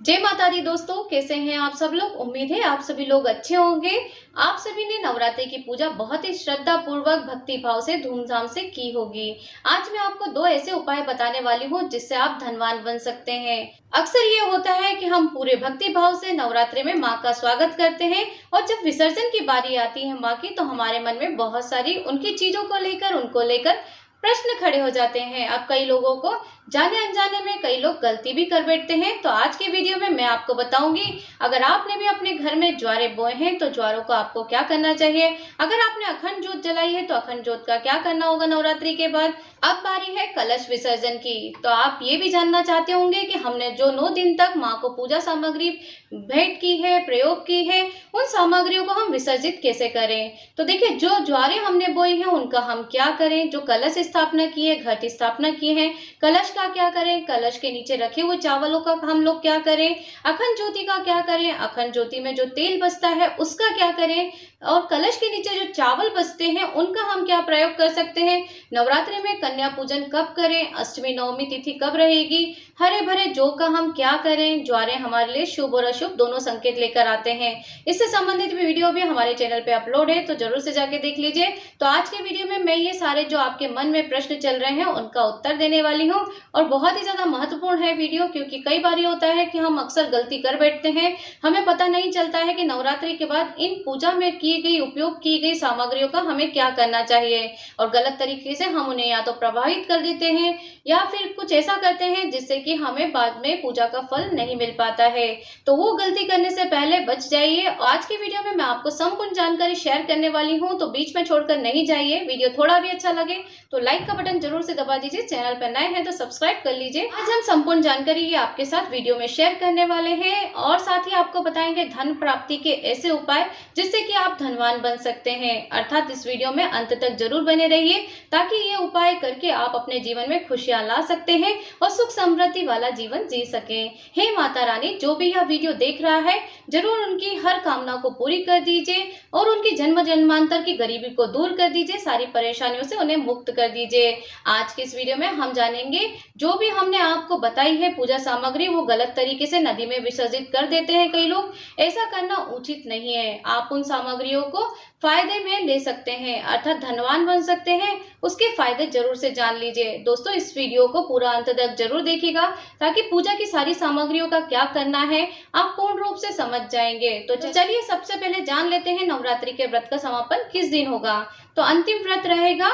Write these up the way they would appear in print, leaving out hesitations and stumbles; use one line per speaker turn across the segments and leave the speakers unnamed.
जय माता दी दोस्तों, कैसे हैं आप सब लोग। उम्मीद है आप सभी लोग अच्छे होंगे। आप सभी ने नवरात्रि की पूजा बहुत ही श्रद्धा पूर्वक भक्ति भाव से धूमधाम से की होगी। आज मैं आपको दो ऐसे उपाय बताने वाली हूँ जिससे आप धनवान बन सकते हैं। अक्सर ये होता है कि हम पूरे भक्ति भाव से नवरात्रि में माँ का स्वागत करते हैं और जब विसर्जन की बारी आती है माँ की, तो हमारे मन में बहुत सारी उनकी चीजों को लेकर उनको लेकर प्रश्न खड़े हो जाते हैं। अब कई लोगों को जाने अनजाने में कई लोग गलती भी कर बैठते हैं। तो आज के वीडियो में मैं आपको बताऊंगी, अगर आपने भी अपने घर में ज्वारे बोए हैं तो ज्वारों को आपको क्या करना चाहिए। अगर आपने अखंड जोत जलाई है तो अखंड जोत का क्या करना होगा नवरात्रि के बाद। अब बारी है कलश विसर्जन की। तो आप ये भी जानना चाहते होंगे कि हमने जो 9 दिन तक माँ को पूजा सामग्री भेंट की है, प्रयोग की है, उन सामग्रियों को हम विसर्जित कैसे करें। तो देखिए, जो ज्वारे हमने बोई है उनका हम क्या करें। जो कलश स्थापना की है, घट स्थापना की है, कलश का क्या करें, कलश के नीचे रखे हुए चावलों का हम लोग क्या करें, अखंड ज्योति का क्या करें, अखंड ज्योति में जो तेल बचता है उसका क्या करें, और कलश के नीचे जो चावल बचते हैं उनका हम क्या प्रयोग कर सकते हैं। नवरात्रि में कन्या पूजन कब करें, अष्टमी नवमी तिथि कब रहेगी, हरे भरे जौ का हम क्या करें। ज्वारे हमारे लिए शुभ और अशुभ दोनों संकेत लेकर आते हैं। इससे संबंधित भी वीडियो भी हमारे चैनल पे अपलोड है, तो जरूर से जाके देख लीजिए। तो आज के वीडियो में मैं ये सारे जो आपके मन में प्रश्न चल रहे हैं उनका उत्तर देने वाली हूँ। और बहुत ही ज्यादा महत्वपूर्ण है वीडियो, क्योंकि कई बार ये होता है कि हम अक्सर गलती कर बैठते हैं। हमें पता नहीं चलता है कि नवरात्रि के बाद इन पूजा में की गई, उपयोग की गई सामग्रियों का हमें क्या करना चाहिए, और गलत तरीके से हम उन्हें या तो प्रभावित कर देते हैं या फिर कुछ ऐसा करते हैं जिससे कि हमें बाद में पूजा का फल नहीं मिल पाता है। तो वो गलती करने से पहले बच जाइए। आज की वीडियो में मैं आपको संपूर्ण जानकारी शेयर करने वाली हूँ, तो बीच में छोड़कर नहीं जाइए। वीडियो थोड़ा भी अच्छा लगे तो लाइक का बटन जरूर से दबा दीजिए। चैनल पर नए हैं तो सब्सक्राइब कर लीजिए। आज हम संपूर्ण जानकारी ये आपके साथ वीडियो में शेयर करने वाले हैं, और साथ ही आपको बताएंगे धन प्राप्ति के ऐसे उपाय जिससे कि आप धनवान बन सकते हैं। अर्थात इस वीडियो में अंत तक जरूर बने रहिए, ताकि ये उपाय करके आप अपने जीवन में खुशियां ला सकते हैं और सुख समृद्धि वाला जीवन जी सकें। हे माता रानी, जो भी यह वीडियो देख रहा है जरूर उनकी हर कामना को पूरी कर दीजिए और उनकी जन्म जन्मांतर की गरीबी को दूर कर दीजिए, सारी परेशानियों से उन्हें मुक्त कर दीजिए। आज के इस वीडियो में हम जानेंगे, जो भी हमने आपको बताई है पूजा सामग्री, वो गलत तरीके से नदी में विसर्जित कर देते हैं कई लोग। ऐसा करना उचित नहीं है। आप उन सामग्रियों को फायदे में ले सकते हैं, अर्थात धनवान बन सकते हैं। उसके फायदे जरूर से जान लीजिए। दोस्तों, इस वीडियो को पूरा अंत तक जरूर देखिएगा, ताकि पूजा की सारी सामग्रियों का क्या करना है आप पूर्ण रूप से समझ जाएंगे। तो चलिए सबसे पहले जान लेते हैं नवरात्रि के व्रत का समापन किस दिन होगा। तो अंतिम व्रत रहेगा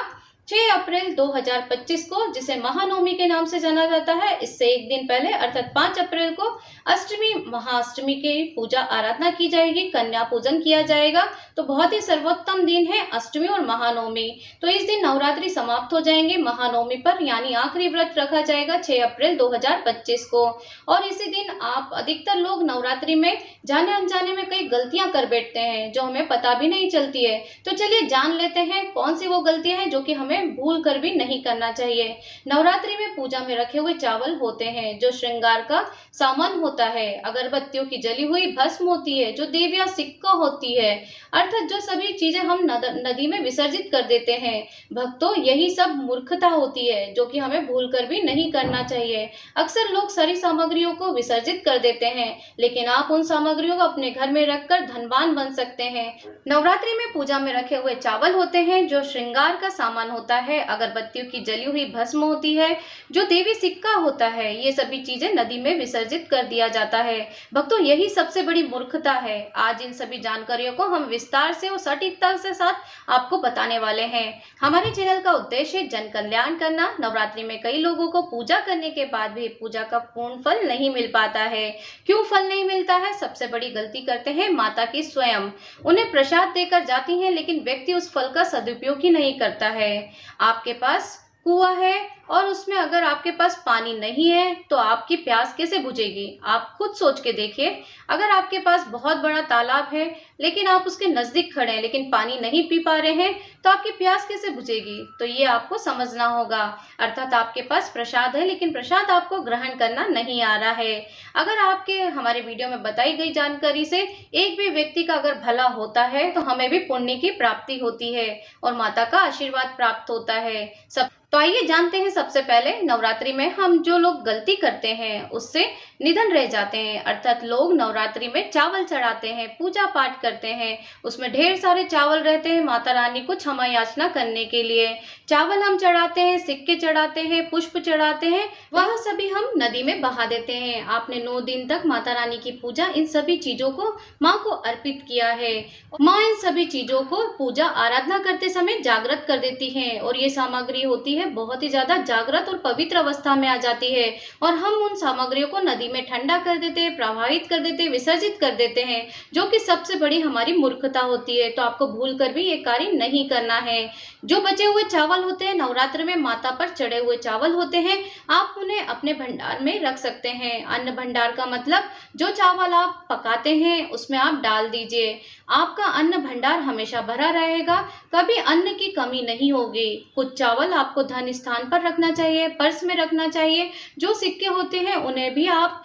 6 अप्रैल 2025 को, जिसे महानवमी के नाम से जाना जाता है। इससे एक दिन पहले अर्थात 5 अप्रैल को अष्टमी महाअष्टमी की पूजा आराधना की जाएगी, कन्या पूजन किया जाएगा। तो बहुत ही सर्वोत्तम दिन है अष्टमी और महानवमी। तो इस दिन नवरात्रि समाप्त हो जाएंगे महानवमी पर, यानी आखिरी व्रत रखा जाएगा 6 अप्रैल 2025 को। और इसी दिन आप अधिकतर लोग नवरात्रि में जाने अनजाने में कई गलतियां कर बैठते हैं जो हमें पता भी नहीं चलती है। तो चलिए जान लेते हैं कौन सी वो गलतियां हैं जो कि हमें भूल कर भी नहीं करना चाहिए। नवरात्रि में पूजा में रखे हुए चावल होते हैं जो श्रृंगार का सामान होता है, अगरबत्तियों की जली हुई भस्म होती है, जो देव या सिक्का होती है, अर्थात जो सभी चीजें हम नदी में विसर्जित कर देते हैं। भक्तों, यही सब मूर्खता होती है जो कि हमें भूल कर भी नहीं करना चाहिए। अक्सर लोग सारी सामग्रियों को विसर्जित कर देते हैं, लेकिन आप उन सामग्रियों को अपने घर में रखकर धनवान बन सकते हैं। नवरात्रि में पूजा में रखे हुए चावल होते हैं जो श्रृंगार का सामान होता है, अगरबत्तियों की जली हुई भस्म होती है, जो देवी सिक्का होता है, ये सभी चीजें नदी में विसर्जित कर दिया जाता है। भक्तों, यही सबसे बड़ी मूर्खता है। आज इन सभी जानकारियों को हम विस्तार से और सटीकता से साथ आपको बताने वाले हैं। हमारे चैनल का उद्देश्य है जन कल्याण करना। नवरात्रि में कई लोगों को पूजा करने के बाद भी पूजा का पूर्ण फल नहीं मिल पाता है। क्यों फल नहीं मिलता है? सबसे बड़ी गलती करते हैं माता की स्वयं। उन्हें प्रसाद देकर जाती हैं, लेकिन व्यक्ति उस फल का सदुपयोग ही नहीं करता है। आपके पास कुआं है और उसमें अगर आपके पास पानी नहीं है तो आपकी प्यास कैसे बुझेगी? आप खुद सोच के देखिए। अगर आपके पास बहुत बड़ा तालाब है लेकिन आप उसके नजदीक खड़े हैं लेकिन पानी नहीं पी पा रहे हैं, तो आपकी प्यास कैसे बुझेगी? तो ये आपको समझना होगा। अर्थात आपके पास प्रसाद है लेकिन प्रसाद आपको ग्रहण करना नहीं आ रहा है। अगर आपके हमारे वीडियो में बताई गई जानकारी से एक भी व्यक्ति का अगर भला होता है तो हमें भी पुण्य की प्राप्ति होती है और माता का आशीर्वाद प्राप्त होता है। सब तो आइए जानते हैं सबसे पहले नवरात्रि में हम जो लोग गलती करते हैं उससे निधन रह जाते हैं, अर्थात लोग नवरात्रि में चावल चढ़ाते हैं, पूजा पाठ करते हैं, उसमें ढेर सारे चावल रहते हैं माता रानी को क्षमा याचना करने के लिए। चावल हम चढ़ाते हैं, सिक्के चढ़ाते हैं, पुष्प चढ़ाते हैं, वह सभी हम नदी में बहा देते हैं। आपने 9 दिन तक माता रानी की पूजा इन सभी चीजों को माँ को अर्पित किया है। माँ इन सभी चीजों को पूजा आराधना करते समय जागृत कर देती है और ये सामग्री होती है बहुत ही ज्यादा जागृत और पवित्र अवस्था में आ जाती है और हम उन सामग्रियों को नदी में ठंडा कर देते हैं, प्रभावित कर देते हैं, विसर्जित कर देते हैं, जो कि सबसे बड़ी हमारी मूर्खता होती है। तो आपको भूल कर भी ये कार्य नहीं करना है। जो बचे हुए चावल होते हैं नवरात्र में माता पर चढ़े हुए चावल होते हैं, आप उन्हें अपने भंडार में रख सकते हैं। अन्न भंडार का मतलब जो चावल आप पकाते हैं उसमें आप डाल दीजिए। आपका अन्न भंडार हमेशा भरा रहेगा, कभी अन्न की कमी नहीं होगी। कुछ चावल आपको धन स्थान पर रखना चाहिए, पर्स में रखना चाहिए। जो सिक्के होते हैं उन्हें भी आप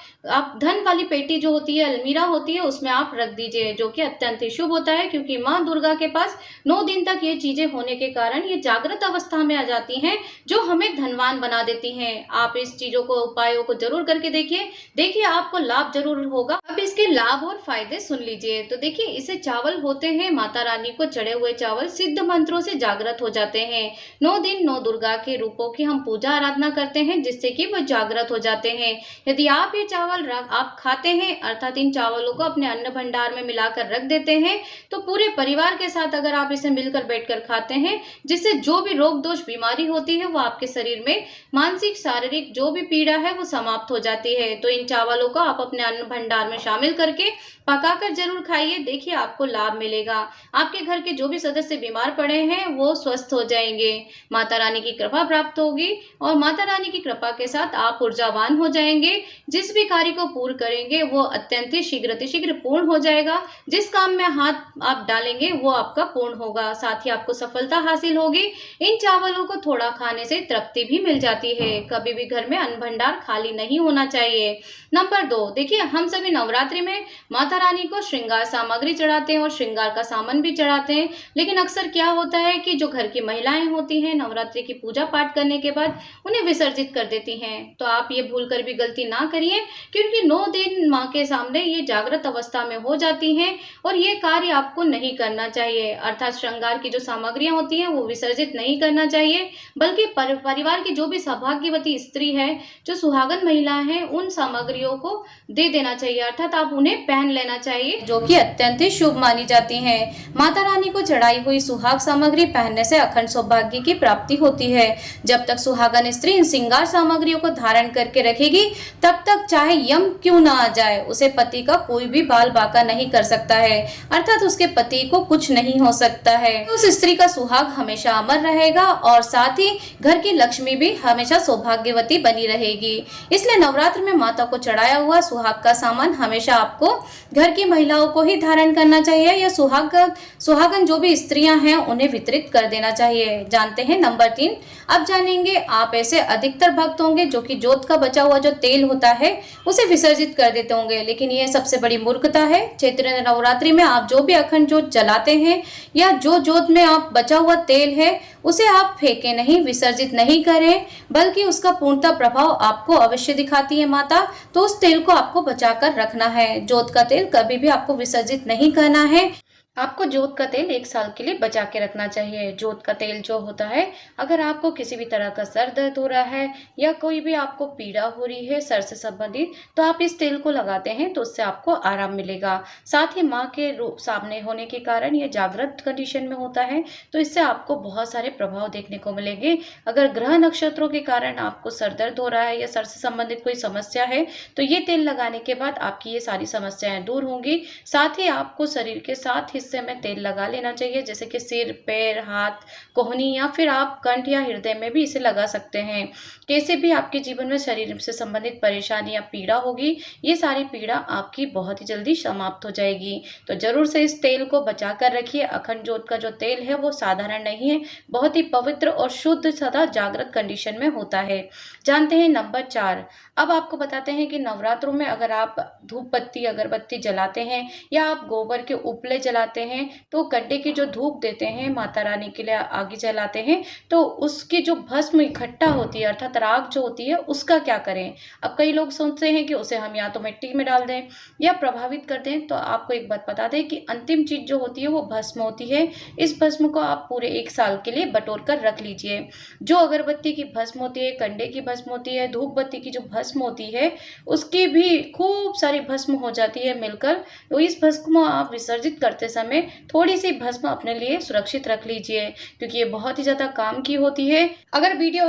धन वाली पेटी जो होती है, अलमीरा होती है, उसमें आप रख दीजिए, जो कि अत्यंत ही शुभ होता है, क्योंकि माँ दुर्गा के पास 9 दिन तक ये चीजें होने के कारण ये जागृत अवस्था में आ जाती हैं, जो हमें धनवान बना देती हैं। आप इस चीजों को, उपायों को जरूर करके देखिए आपको लाभ जरूर होगा। अब इसके लाभ और फायदे सुन लीजिए। तो देखिए, इसे चावल होते हैं माता रानी को चढ़े हुए चावल सिद्ध मंत्रों से जागृत हो जाते हैं। 9 दिन 9 दुर्गा के रूपों की हम पूजा आराधना करते हैं, जिससे कि वो जागृत हो जाते हैं। यदि आप ये चावल आप खाते हैं, अर्थात इन चावलों को अपने अन्न भंडार में मिलाकर रख देते हैं, तो पूरे परिवार के साथ अगर आप इसे मिलकर बैठकर खाते हैं, जिससे जो भी रोग दोष बीमारी होती है वो आपके शरीर में मानसिक शारीरिक जो भी पीड़ा है वो समाप्त हो जाती है। तो इन चावलों को आप अपने अन्न भंडार में शामिल करके पकाकर जरूर खाइए, देखिए आपको लाभ मिलेगा। आपके घर के जो भी सदस्य बीमार पड़े हैं वो स्वस्थ हो जाएंगे, माता रानी की कृपा प्राप्त होगी और माता रानी की कृपा के साथ आप ऊर्जावान हो जाएंगे। जिस भी कार्य को पूर्ण करेंगे वो अत्यंत ही शीघ्र पूर्ण हो जाएगा। जिस काम में हाथ आप डालेंगे वो आपका पूर्ण होगा, साथ ही आपको सफलता हासिल होगी। इन चावलों को थोड़ा खाने से तृप्ति भी मिल जाती है। कभी भी घर में अन्न भंडार खाली नहीं होना चाहिए। नंबर 2, देखिए, हम सभी नवरात्रि में माता रानी को श्रृंगार सामग्री चढ़ाते हैं और श्रृंगार का सामान भी चढ़ाते हैं, लेकिन अक्सर क्या होता है कि जो घर की महिलाएं होती हैं नवरात्रि की पूजा पाठ करने के बाद उन्हें विसर्जित कर देती हैं। तो आप ये भूल कर भी गलती ना करिए, क्योंकि 9 दिन माँ के सामने ये जागृत अवस्था में हो जाती हैं और ये कार्य आपको नहीं करना चाहिए। अर्थात श्रृंगार की जो सामग्रियां होती हैं वो विसर्जित नहीं करना चाहिए, बल्कि परिवार की जो भी सौभाग्यवती स्त्री है, जो सुहागन महिला है, उन सामग्रियों को दे देना चाहिए, अर्थात आप उन्हें पहन लेना चाहिए, जो कि अत्यंत ही शुभ मानी जाती हैं। माता रानी को चढ़ाई हुई सुहाग सामग्री पहनने से अखंड सौभाग्य की प्राप्ति होती है। जब तक सुहागन स्त्री इन श्रृंगार सामग्रियों को धारण करके रखेगी, तब तक चाहे यम क्यों ना आ जाए, उसे पति का कोई भी बाल बाका नहीं कर सकता है, अर्थात उसके पति को कुछ नहीं हो सकता है। उस स्त्री का सुहाग हमेशा अमर रहेगा और साथ ही घर की लक्ष्मी भी हमेशा सौभाग्यवती बनी रहेगी। इसलिए नवरात्र में माता को चढ़ाया हुआ सुहाग का सामान हमेशा आपको घर की महिलाओं को ही धारण करना चाहिए, या सुहागन जो भी स्त्रियां हैं उन्हें वितरित कर देना चाहिए। जानते हैं नंबर 3, अब जानेंगे आप ऐसे अधिकतर भक्त होंगे जो कि जोत का बचा हुआ जो तेल होता है उसे विसर्जित कर देते होंगे, लेकिन यह सबसे बड़ी मूर्खता है। चैत्र नवरात्रि में आप जो भी अखंड जोत जलाते हैं या जो जोत में आप बचा हुआ तेल है उसे आप फेंके नहीं, विसर्जित नहीं करें, बल्कि उसका पूर्णतः प्रभाव आपको अवश्य दिखाती है माता। तो उस तेल को आपको बचाकर रखना है। जोत का तेल कभी भी आपको विसर्जित नहीं करना है। आपको जोत का तेल 1 साल के लिए बचा के रखना चाहिए। जोत का तेल जो होता है, अगर आपको किसी भी तरह का सर दर्द हो रहा है या कोई भी आपको पीड़ा हो रही है सर से संबंधित, तो आप इस तेल को लगाते हैं तो उससे आपको आराम मिलेगा। साथ ही माँ के रूप सामने होने के कारण ये जागृत कंडीशन में होता है, तो इससे आपको बहुत सारे प्रभाव देखने को मिलेंगे। अगर ग्रह नक्षत्रों के कारण आपको सर दर्द हो रहा है या सर से संबंधित कोई समस्या है, तो ये तेल लगाने के बाद आपकी ये सारी समस्याएं दूर होंगी। साथ ही आपको शरीर के साथ हिस्से में तेल लगा लेना चाहिए, जैसे कि सिर, पैर, हाथ, कोहनी, या फिर आप कंठ या हृदय में भी इसे लगा सकते हैं। कैसे भी आपके जीवन में शरीर से संबंधित परेशानी या पीड़ा होगी, ये सारी पीड़ा आपकी बहुत ही जल्दी समाप्त हो जाएगी। तो जरूर से इस तेल को बचा कर रखिए। अखंड जोत का जो तेल है वो साधारण नहीं है, बहुत ही पवित्र और शुद्ध सदा जागृत कंडीशन में होता है। जानते हैं नंबर 4, अब आपको बताते हैं कि नवरात्रों में अगर आप धूप बत्ती अगरबत्ती जलाते हैं या आप गोबर के उपले जलाते जलाते हैं, तो कंडे की जो धूप देते हैं माता रानी के लिए आगे जलाते हैं, तो उसकी जो भस्म इकट्ठा होती है अर्थात राख जो होती है उसका क्या करें। अब कई लोग सोचते हैं कि उसे हम या तो मिट्टी में डाल दें या प्रभावित कर दें। तो आपको एक बात बता दें कि अंतिम चीज जो होती है वो भस्म होती है। इस भस्म को आप पूरे 1 साल के लिए बटोर कर रख लीजिए। जो अगरबत्ती की भस्म होती है, कंडे की भस्म होती है, धूप बत्ती की जो भस्म होती है, उसकी भी खूब सारी भस्म हो जाती है मिलकर। तो इस भस्म को आप विसर्जित करते समय थोड़ी सी भस्म अपने लिए सुरक्षित रख लीजिए, क्योंकि ये बहुत ही ज्यादा काम की होती है। अगर वीडियो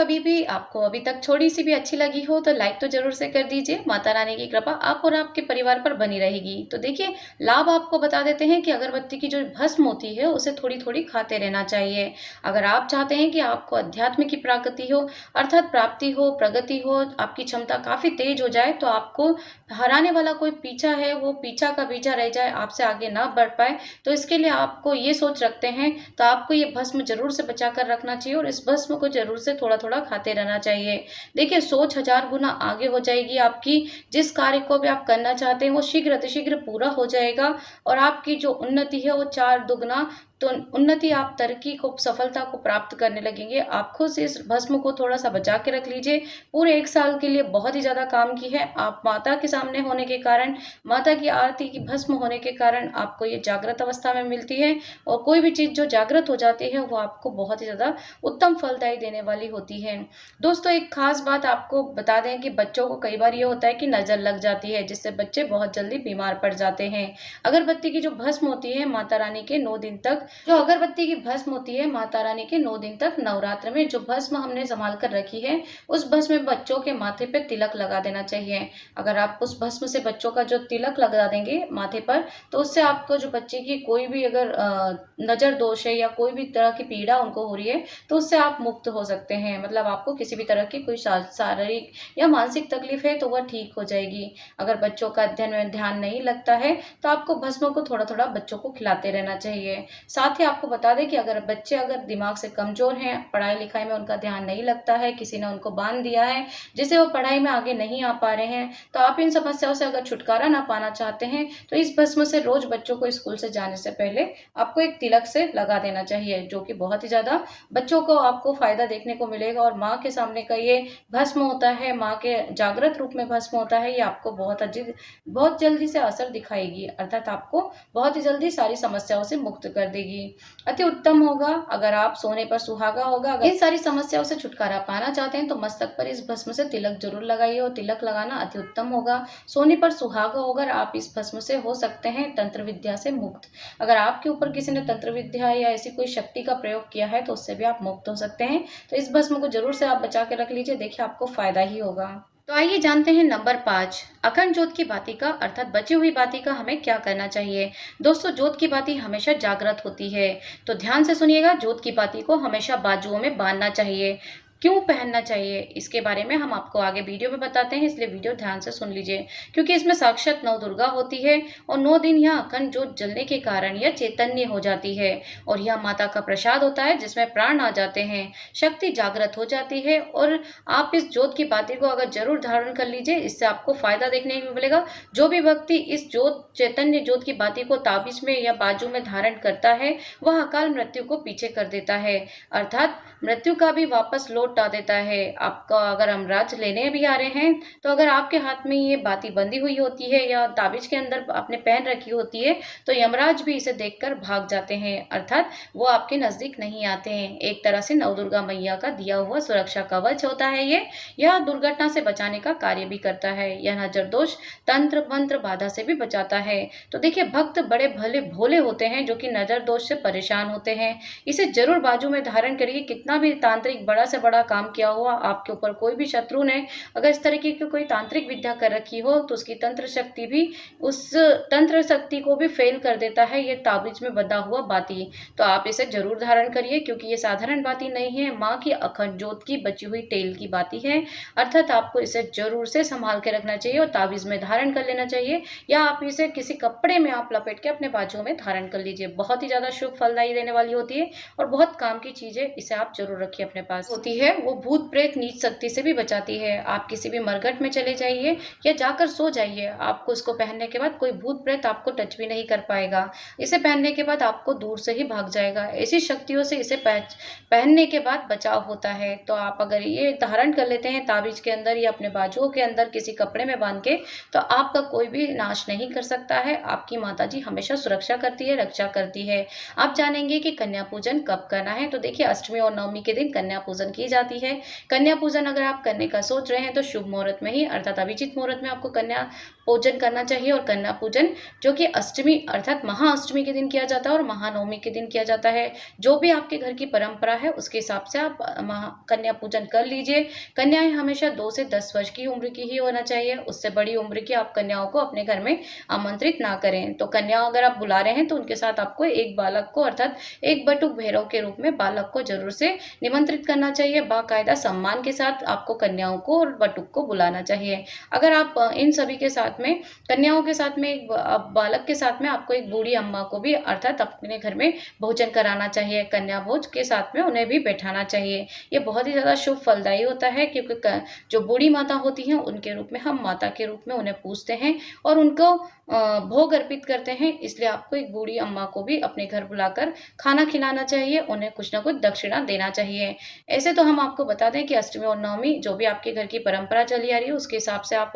आपको अभी तक थोड़ी सी भी अच्छी लगी हो तो लाइक तो जरूर से कर दीजिए। माता रानी की कृपा आप और आपके परिवार पर बनी रहेगी। तो देखिए, लाभ आपको बता देते हैं कि अगरबत्ती की जो भस्म होती है उसे थोड़ी थोड़ी खाते रहना चाहिए। अगर आप चाहते हैं कि आपको अध्यात्म की प्राप्ति हो अर्थात प्राप्ति हो, प्रगति हो, आपकी क्षमता काफी तेज हो जाए, तो आपको हराने वाला कोई पीछा है वो पीछा का पीछा रह जाए, आपसे आगे ना बढ़ पाए, तो इसके लिए आपको ये सोच रखते हैं तो आपको ये भस्म जरूर से बचा कर रखना चाहिए और इस भस्म को जरूर से थोड़ा थोड़ा खाते रहना चाहिए। देखिए, सोच 1000 गुना आगे हो जाएगी आपकी। जिस कार्य को भी आप करना चाहते हैं वो शीघ्र अतिशीघ्र पूरा हो जाएगा और आपकी जो उन्नति है वो 4 दुगना, तो उन्नति, आप तरक्की को, सफलता को प्राप्त करने लगेंगे। आप खुद से इस भस्म को थोड़ा सा बचा के रख लीजिए। पूरे 1 साल के लिए बहुत ही ज्यादा काम की है। आप माता के सामने होने के कारण, माता की आरती की भस्म होने के कारण आपको ये जागृत अवस्था में मिलती है और कोई भी चीज जो जागृत हो जाती है वो आपको बहुत ही ज्यादा उत्तम फलदायी देने वाली होती है। दोस्तों, एक खास बात आपको बता दें कि बच्चों को कई बार ये होता है कि नजर लग जाती है, जिससे बच्चे बहुत जल्दी बीमार पड़ जाते हैं। अगरबत्ती की जो भस्म होती है माता रानी के 9 दिन तक, जो अगरबत्ती की भस्म होती है माता रानी के 9 दिन तक नवरात्र में जो भस्म हमने संभाल कर रखी है, उस भस्म में बच्चों के माथे पे तिलक लगा देना चाहिए। अगर आप उस भस्म से बच्चों का जो तिलक लगा देंगे माथे पर, तो उससे आपको जो बच्चे की कोई भी अगर नजर दोष है या कोई भी तरह की पीड़ा उनको हो रही है, तो उससे आप मुक्त हो सकते हैं। मतलब आपको किसी भी तरह की कोई शारीरिक या मानसिक तकलीफ है तो वह ठीक हो जाएगी। अगर बच्चों का अध्ययन में ध्यान नहीं लगता है तो आपको भस्मों को थोड़ा थोड़ा बच्चों को खिलाते रहना चाहिए। साथ ही आपको बता दें कि अगर बच्चे दिमाग से कमजोर हैं, पढ़ाई लिखाई में उनका ध्यान नहीं लगता है, किसी ने उनको बांध दिया है जिससे वो पढ़ाई में आगे नहीं आ पा रहे हैं, तो आप इन समस्याओं से अगर छुटकारा ना पाना चाहते हैं तो इस भस्म से रोज बच्चों को स्कूल से जाने से पहले आपको एक तिलक से लगा देना चाहिए, जो कि बहुत ही ज्यादा बच्चों को आपको फायदा देखने को मिलेगा। और माँ के सामने का ये भस्म होता है, माँ के जागृत रूप में भस्म होता है, ये आपको बहुत जल्दी से असर दिखाएगी, अर्थात आपको बहुत ही जल्दी सारी समस्याओं से मुक्त कर देगी। अति उत्तम होगा अगर आप सोने पर सुहागा होगा। अगर इन सारी समस्याओं से छुटकारा पाना चाहते हैं तो मस्तक पर इस भस्म से तिलक जरूर लगाइए और तिलक लगाना अति उत्तम होगा। सोने पर सुहागा होकर आप इस भस्म से हो सकते हैं तंत्र विद्या से मुक्त। अगर आपके ऊपर किसी ने तंत्र विद्या या ऐसी कोई शक्ति का प्रयोग किया है तो उससे भी आप मुक्त हो सकते हैं। तो इस भस्म को जरूर से आप बचा के रख लीजिए, देखिए आपको फायदा ही होगा। तो आइए जानते हैं नंबर 5, अखंड ज्योत की बाती का अर्थात बची हुई बाती का हमें क्या करना चाहिए। दोस्तों, ज्योत की बाती हमेशा जागृत होती है, तो ध्यान से सुनिएगा। ज्योत की बाती को हमेशा बाजुओं में बांधना चाहिए। क्यों पहनना चाहिए इसके बारे में हम आपको आगे वीडियो में बताते हैं, इसलिए वीडियो ध्यान से सुन लीजिए, क्योंकि इसमें साक्षात नव दुर्गा होती है और 9 दिन यह अखंड ज्योत जलने के कारण यह चैतन्य हो जाती है और यह माता का प्रसाद होता है जिसमें प्राण आ जाते हैं, शक्ति जागृत हो जाती है। और आप इस ज्योत की बाती को अगर जरूर धारण कर लीजिए, इससे आपको फायदा देखने को मिलेगा। जो भी व्यक्ति इस ज्योत चैतन्य ज्योत की बाती को ताबीज में या बाजू में धारण करता है वह अकाल मृत्यु को पीछे कर देता है, अर्थात मृत्यु का भी वापस लौट आ देता है। आपका अगर यमराज लेने भी आ रहे हैं तो अगर आपके हाथ में ये बाती बंधी हुई होती है या ताबीज के अंदर आपने पहन रखी होती है तो यमराज भी इसे देखकर भाग जाते हैं, अर्थात वो आपके नजदीक नहीं आते हैं। एक तरह से नवदुर्गा मैया का दिया हुआ सुरक्षा कवच होता है यह दुर्घटना से बचाने का कार्य भी करता है। यह नजर दोष, तंत्र मंत्र, बाधा से भी बचाता है। तो देखिए, भक्त बड़े भले भोले होते हैं जो कि नजर दोष से परेशान होते हैं। इसे जरूर बाजू में धारण करिए। कितना भी तांत्रिक बड़ा से बड़ा काम किया हुआ आपके ऊपर कोई भी शत्रु ने अगर इस तरीके की कोई तांत्रिक विद्या कर रखी हो तो उसकी तंत्र शक्ति भी उस तंत्र शक्ति को भी फेल कर देता है ये ताबीज में बंधा हुआ बाती। तो आप इसे जरूर धारण करिए, क्योंकि ये साधारण बाती नहीं है, माँ की अखंड ज्योत की बची हुई तेल की बाती है, अर्थात आपको इसे जरूर से संभाल के रखना चाहिए और ताबीज में धारण कर लेना चाहिए, या आप इसे किसी कपड़े में आप लपेट के अपने बाजू में धारण कर लीजिए। बहुत ही ज्यादा शुभ फलदायी देने वाली होती है और बहुत काम की चीज है, इसे आप जरूर रखिए अपने पास। होती है है वो भूत प्रेत नीच शक्ति से भी बचाती है। आप किसी भी मरघट में चले जाइए या जाकर सो जाइए, आपको इसको पहनने के बाद कोई भूत प्रेत आपको टच भी नहीं कर पाएगा। इसे पहनने के बाद आपको दूर से ही भाग जाएगा। ऐसी शक्तियों से इसे पहनने के बाद बचाव होता है। तो आप अगर ये धारण कर लेते हैं ताबीज के अंदर या अपने बाजुओं के अंदर किसी कपड़े में बांध के, तो आपका कोई भी नाश नहीं कर सकता है। आपकी माताजी हमेशा सुरक्षा करती है, रक्षा करती है। आप जानेंगे कि कन्या पूजन कब करना है। तो देखिए, अष्टमी और नवमी के दिन कन्या पूजन की जाती है। कन्या पूजन अगर आप करने का सोच रहे हैं तो शुभ मुहूर्त में ही अर्थात अभिजीत मुहूर्त में आपको कन्या पूजन करना चाहिए। और कन्या पूजन जो कि अष्टमी अर्थात महाअष्टमी के दिन किया जाता है और महानवमी के दिन किया जाता है। जो भी आपके घर की परंपरा है उसके हिसाब से आप कन्या पूजन कर लीजिए। कन्याएं हमेशा 2 से 10 वर्ष की उम्र की ही होना चाहिए। उससे बड़ी उम्र की आप कन्याओं को अपने घर में आमंत्रित ना करें। तो कन्या अगर आप बुला रहे हैं तो उनके साथ आपको एक बालक को अर्थात एक बटुक भैरव के रूप में बालक को जरूर से निमंत्रित करना चाहिए। बाकायदा सम्मान के साथ आपको कन्याओं को और बटुक को बुलाना चाहिए। अगर आप इन सभी के साथ में कन्याओं के साथ में एक बालक के साथ में आपको एक बूढ़ी अम्मा को भी अर्थात अपने घर में भोजन कराना चाहिए। कन्या भोज के साथ में उन्हें भी बैठाना चाहिए। ये बहुत ही ज्यादा शुभ फलदायी होता है, क्योंकि जो बूढ़ी माता होती हैं उनके रूप में हम माता के रूप में उन्हें पूजते हैं और उनको भोग अर्पित करते हैं। इसलिए आपको एक बूढ़ी अम्मा को भी अपने घर बुलाकर खाना खिलाना चाहिए, उन्हें कुछ ना कुछ दक्षिणा देना चाहिए। ऐसे तो हम आपको बता दें कि अष्टमी और नवमी जो भी आपके घर की परंपरा चली आ रही है उसके हिसाब से आप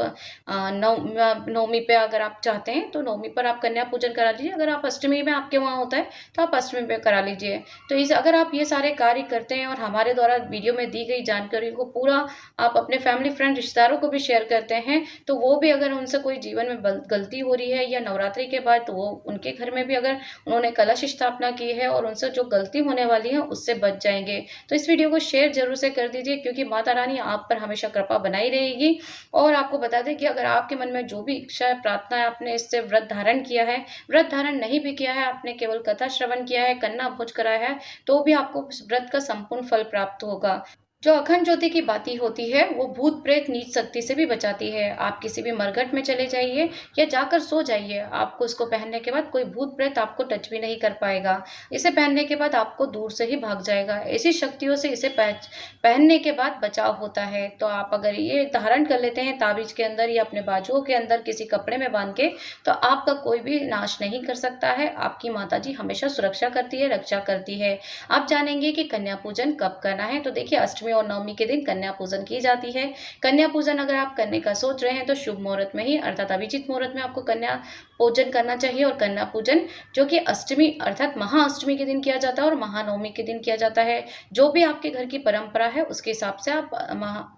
नवमी पे अगर आप चाहते हैं तो नवमी पर आप कन्या पूजन करा लीजिए। अगर आप अष्टमी में आपके वहाँ होता है तो आप अष्टमी पे करा लीजिए। तो इस अगर आप ये सारे कार्य करते हैं और हमारे द्वारा वीडियो में दी गई जानकारी को पूरा आप अपने फैमिली फ्रेंड रिश्तेदारों को भी शेयर करते हैं, तो वो भी अगर उनसे कोई जीवन में गलती हो रही है या नवरात्रि के बाद तो वो उनके घर में भी अगर उन्होंने कलश स्थापना की है और उनसे जो गलती होने वाली है उससे बच जाएंगे। तो इस वीडियो को शेयर जरूर से कर दीजिए, क्योंकि माता रानी आप पर हमेशा कृपा बनाई रहेगी। और आपको बता दें कि अगर आपके मन में जो भी इच्छा है, प्रार्थना है, आपने इससे व्रत धारण किया है, व्रत धारण नहीं भी किया है, आपने केवल कथा श्रवण किया है, कन्या भोज कराया है, तो भी आपको उस व्रत का संपूर्ण फल प्राप्त होगा। जो अखंड ज्योति की बाती होती है वो भूत प्रेत नीच शक्ति से भी बचाती है। आप किसी भी मरघट में चले जाइए या जाकर सो जाइए, आपको इसको पहनने के बाद कोई भूत प्रेत आपको टच भी नहीं कर पाएगा। इसे पहनने के बाद आपको दूर से ही भाग जाएगा। ऐसी शक्तियों से इसे पहनने के बाद बचाव होता है। तो आप अगर ये धारण कर लेते हैं ताबीज के अंदर या अपने बाजुओं के अंदर किसी कपड़े में बांध के, तो आपका कोई भी नाश नहीं कर सकता है। आपकी माताजी हमेशा सुरक्षा करती है, रक्षा करती है। आप जानेंगे कि कन्या पूजन कब करना है। तो देखिए, अष्टमी और नवमी के दिन कन्या पूजन की जाती है। कन्या पूजन अगर आप करने का सोच रहे हैं तो शुभ मुहूर्त में ही अर्थात अभिजीत मुहूर्त में आपको कन्या पूजन करना चाहिए। और कन्या पूजन जो कि अष्टमी अर्थात महाअष्टमी के दिन किया जाता है और महानवमी के दिन किया जाता है। जो भी आपके घर की परंपरा है उसके हिसाब से आप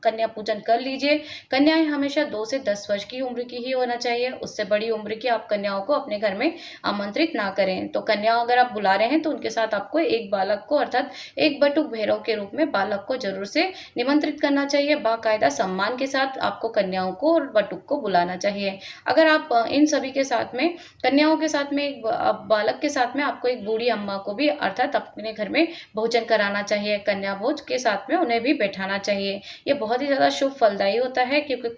कन्या पूजन कर लीजिए। कन्याएं हमेशा 2 से 10 वर्ष की उम्र की ही होना चाहिए। उससे बड़ी उम्र की आप कन्याओं को अपने घर में आमंत्रित ना करें। तो कन्या अगर आप बुला रहे हैं तो उनके साथ आपको एक बालक को अर्थात एक बटुक भैरव के रूप में बालक को जरूर से निमंत्रित करना चाहिए। बाकायदा सम्मान के साथ आपको कन्याओं को और बटुक को बुलाना चाहिए। अगर आप इन सभी के साथ में कन्याओं के साथ में एक बालक के साथ में आपको एक बूढ़ी अम्मा को भी अर्थात अपने घर में भोजन कराना चाहिए। कन्या भोज के साथ में उन्हें भी बैठाना चाहिए। ये बहुत ही ज्यादा शुभ फलदायी होता है, क्योंकि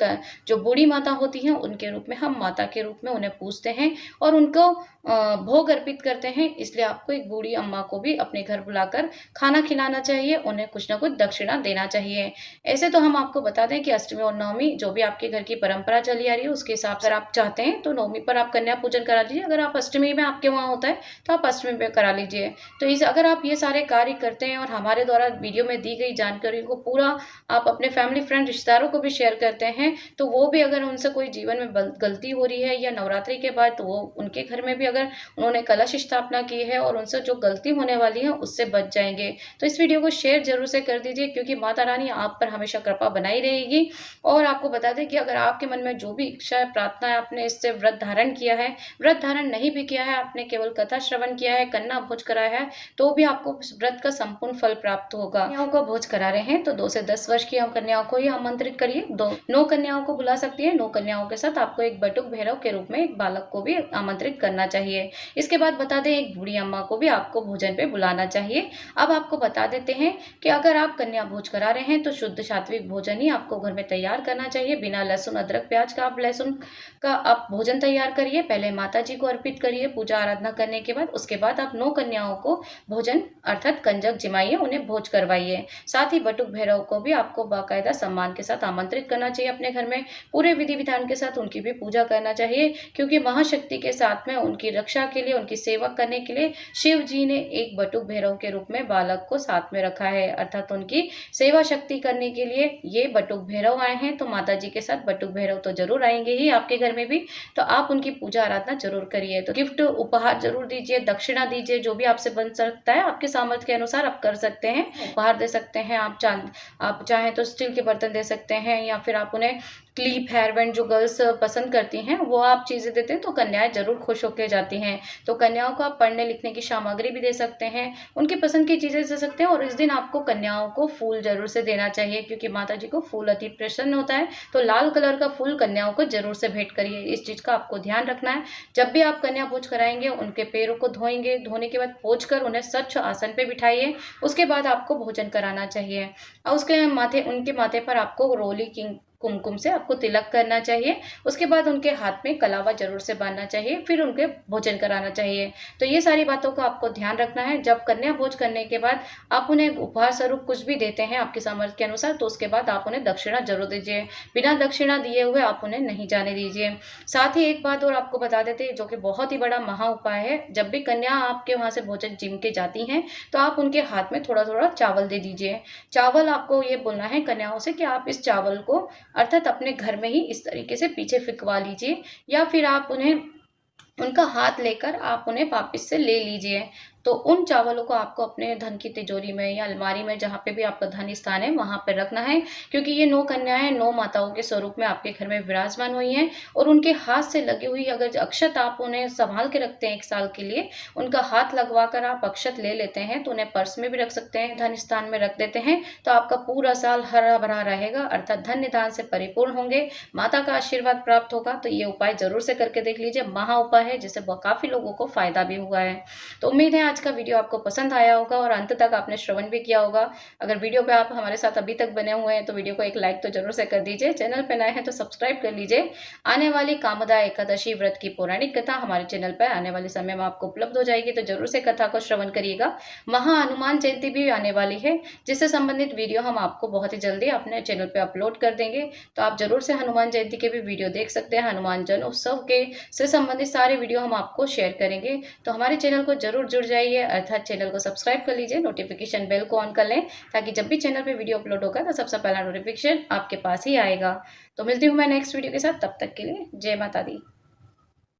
जो बूढ़ी माता होती हैं उनके रूप में हम माता के रूप में उन्हें पूजते हैं और उनको भोग अर्पित करते हैं। इसलिए आपको एक बूढ़ी अम्मा को भी अपने घर बुलाकर खाना खिलाना चाहिए, उन्हें कुछ ना कुछ दक्षिणा देना चाहिए। ऐसे तो हम आपको बता दें कि अष्टमी और नवमी जो भी आपके घर की परंपरा चली आ रही है उसके हिसाब से आप चाहते हैं तो नवमी पर आप कन्या पूजन करा लीजिए। अगर आप अष्टमी में आपके वहाँ होता है तो आप अष्टमी पे करा लीजिए। तो इस अगर आप ये सारे कार्य करते हैं और हमारे द्वारा वीडियो में दी गई जानकारी को पूरा आप अपने फैमिली फ्रेंड रिश्तेदारों को भी शेयर करते हैं, तो वो भी अगर उनसे कोई जीवन में गलती हो रही है या नवरात्रि के बाद तो वो उनके घर में भी अगर उन्होंने कलश स्थापना की है और उनसे जो गलती होने वाली है उससे बच जाएंगे। तो इस वीडियो को शेयर जरूर से कर दीजिए, क्योंकि माता रानी आप पर हमेशा कृपा बनाई रहेगी। और आपको बता दें कि अगर आपके मन में जो भी इच्छा है, प्रार्थना है, आपने इससे व्रत धारण किया है, व्रत धारण नहीं भी किया है, आपने केवल कथा श्रवण किया है, कन्या भोज कराया है, तो भी आपको उस व्रत का संपूर्ण फल प्राप्त होगा। कन्याओं का भोज करा रहे हैं तो 2 से 10 वर्ष की कन्याओं को ही आमंत्रित करिए। 9 कन्याओं को बुला सकती है। 9 कन्याओं के साथ आपको एक बटुक भैरव के रूप में एक बालक को भी आमंत्रित करना चाहिए। इसके बाद बता दें एक बूढ़ी अम्मा को भी आपको भोजन पे बुलाना चाहिए। अब आपको बता देते हैं कि अगर आप कन्या भोज करा रहे हैं तो शुद्ध सात्विक भोजन ही आपको घर में तैयार करना चाहिए। बिना लहसुन अदरक प्याज का आप भोजन तैयार करिए। पहले माता जी को अर्पित करिए पूजा आराधना करने के बाद। उसके बाद आप 9 कन्याओं को भोजन अर्थात कंजक जिमाइए, उन्हें भोज करवाइए। साथ ही बटुक भैरव को भी आपको बाकायदा सम्मान के साथ आमंत्रित करना चाहिए अपने घर में। पूरे विधि विधान के साथ उनकी भी पूजा करना चाहिए, क्योंकि महाशक्ति के साथ में उनकी रक्षा के लिए, उनकी सेवा करने के लिए शिव जी ने एक बटुक भैरव के रूप में बालक को साथ में रखा है, अर्थात उनकी सेवा शक्ति करने के लिए ये बटुक भैरव आए हैं। तो माता जी के साथ बटुक भैरव तो जरूर आएंगे ही आपके घर में भी, तो आप उनकी पूजा आराधना जरूर करिए। तो गिफ्ट उपहार जरूर दीजिए, दक्षिणा दीजिए, जो भी आपसे बन सकता है आपके सामर्थ्य के अनुसार आप कर सकते हैं। उपहार दे सकते हैं, आप चाहें तो स्टील के बर्तन दे सकते हैं, या फिर आप उन्हें क्लिप, हेयर बैंड जो गर्ल्स पसंद करती हैं वो आप चीज़ें देते हैं तो कन्याएं जरूर खुश होकर जाती हैं। तो कन्याओं को आप पढ़ने लिखने की सामग्री भी दे सकते हैं, उनकी पसंद की चीज़ें दे सकते हैं। और इस दिन आपको कन्याओं को फूल जरूर से देना चाहिए, क्योंकि माता जी को फूल अति प्रसन्न होता है। तो लाल कलर का फूल कन्याओं को जरूर से भेंट करिए, इस चीज़ का आपको ध्यान रखना है। जब भी आप कन्या भोज कराएंगे उनके पैरों को धोएंगे, धोने के बाद पोंछ कर उन्हें स्वच्छ आसन पे बिठाइए। उसके बाद आपको भोजन कराना चाहिए और उनके माथे पर आपको रोली किंग कुमकुम से आपको तिलक करना चाहिए। उसके बाद उनके हाथ में कलावा जरूर से बांधना चाहिए, फिर उनके भोजन कराना चाहिए। तो ये सारी बातों का आपको ध्यान रखना है। जब कन्या भोज करने के बाद आप उन्हें उपहार स्वरूप कुछ भी देते हैं आपके सामर्थ्य के अनुसार, तो उसके बाद आप उन्हें दक्षिणा जरूर दीजिए। बिना दक्षिणा दिए हुए आप उन्हें नहीं जाने दीजिए। साथ ही एक बात और आपको बता देते हैं, जो कि बहुत ही बड़ा महा उपाय है। जब भी कन्या आपके वहां से भोजन जिम के जाती हैं तो आप उनके हाथ में थोड़ा थोड़ा चावल दे दीजिए। चावल आपको ये बोलना है कन्याओं से कि आप इस चावल को अर्थात अपने घर में ही इस तरीके से पीछे फिकवा लीजिए, या फिर आप उनका हाथ लेकर आप उन्हें वापस से ले लीजिए। तो उन चावलों को आपको अपने धन की तिजोरी में या अलमारी में, जहाँ पे भी आपका धन स्थान है, वहां पर रखना है, क्योंकि ये 9 कन्याएं 9 माताओं के स्वरूप में आपके घर में विराजमान हुई हैं। और उनके हाथ से लगी हुई अगर अक्षत आप उन्हें संभाल के रखते हैं 1 साल के लिए, उनका हाथ लगवा कर आप अक्षत ले लेते हैं, तो उन्हें पर्स में भी रख सकते हैं, धन स्थान में रख देते हैं, तो आपका पूरा साल हरा भरा रहेगा, अर्थात धन निधान से परिपूर्ण होंगे, माता का आशीर्वाद प्राप्त होगा। तो ये उपाय जरूर से करके देख लीजिए, महा उपाय है जिससे काफी लोगों को फायदा भी हुआ है। तो उम्मीद है आज का वीडियो आपको पसंद आया होगा और अंत तक आपने श्रवण भी किया होगा। अगर वीडियो पे आप हमारे साथ अभी तक बने हुए हैं तो वीडियो को एक लाइक तो जरूर से कर दीजिए। चैनल पे नए हैं तो सब्सक्राइब कर लीजिए। आने वाली कामदा एकादशी व्रत की पौराणिक कथा हमारे चैनल पर आने वाले समय में आपको उपलब्ध हो जाएगी, तो जरूर से कथा को श्रवण करिएगा। महा हनुमान जयंती भी आने वाली है, जिससे संबंधित वीडियो हम आपको बहुत ही जल्दी अपने चैनल पे अपलोड कर देंगे, तो आप जरूर से हनुमान जयंती के भी वीडियो देख सकते हैं। हनुमान जन उत्सव के से संबंधित सारे वीडियो हम आपको शेयर करेंगे, तो हमारे चैनल को जरूर जुड़ जाइए, अर्थात चैनल को सब्सक्राइब कर लीजिए, नोटिफिकेशन बेल को ऑन कर लें, ताकि जब भी चैनल पे वीडियो अपलोड होगा तो सबसे पहला नोटिफिकेशन आपके पास ही आएगा। तो मिलती हूँ मैं नेक्स्ट वीडियो के साथ, तब तक के लिए जय माता दी।